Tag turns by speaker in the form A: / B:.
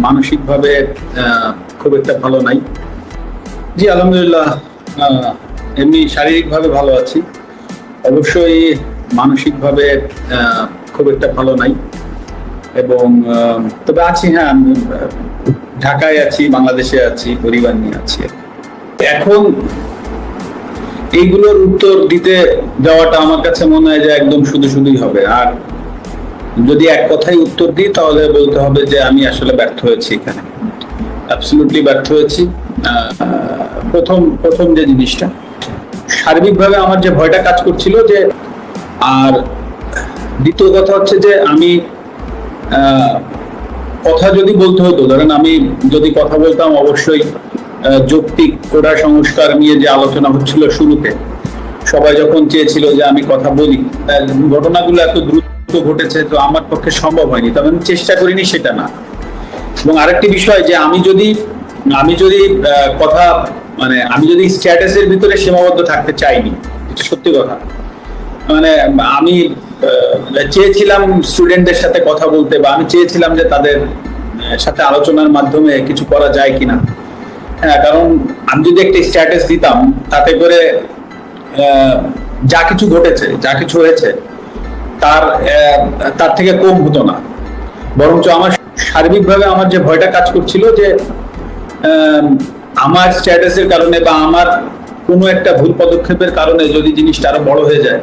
A: মানসিকভাবে খুব একটা ভালো নাই। জি আলহামদুলিল্লাহ, এমনি শারীরিকভাবে ভালো আছি, অবশ্যই মানসিকভাবে খুব একটা ভালো নাই। এবং তবে আছি, হ্যাঁ, আমি ঢাকায় আছি, বাংলাদেশে আছি, পরিবার নিয়ে আছি। এখন এইগুলোর উত্তর দিতে যাওয়াটা আমার কাছে মনে হয় যে একদম শুধু শুধুই হবে। আর যদি এক কথায় উত্তর দিই তাহলে বলতে হবে যে আমি আসলে ব্যর্থ হয়েছি, এখানে অ্যাবসলিউটলি ব্যর্থ হয়েছি। প্রথম প্রথম যে জিনিসটা, সার্বিকভাবে আমার যে ভয়টা কাজ করছিল, যে আর দ্বিতীয় কথা হচ্ছে যে আমি কথা যদি বলতে হতো, ধরেন আমি যদি কথা বলতাম, অবশ্যই যৌক্তিক কোটা সংস্কার নিয়ে যে আলোচনা হচ্ছিল শুরুতে, সবাই যখন চেয়েছিল যে আমি কথা বলি, ঘটনাগুলো এত দ্রুত ঘটেছে তো আমার পক্ষে সম্ভব হয়নি, তবে আমি চেষ্টা করিনি সেটা না। এবং আরেকটি বিষয় যে আমি যদি কথা মানে আমি যদি স্ট্যাটাসের ভিতরে সীমাবদ্ধ থাকতে চাইনি, এটা সত্যি কথা। মানে আমি চেয়েছিলাম স্টুডেন্টদের সাথে কথা বলতে, বা আমি চেয়েছিলাম যে তাদের সাথে আলোচনার মাধ্যমে কিছু করা যায় কিনা। হ্যাঁ, কারণ আমি যদি একটা স্ট্যাটাস দিতাম, তাতে করে যা কিছু ঘটেছে, যা কিছু হয়েছে, তার থেকে কম হতো না। বরঞ্চ আমার সার্বিকভাবে আমার যে ভয়টা কাজ করছিল, যে আমার স্ট্যাটাসের কারণে বা আমার কোনো একটা ভুল পদক্ষেপের কারণে যদি জিনিসটা আরো বড় হয়ে যায়,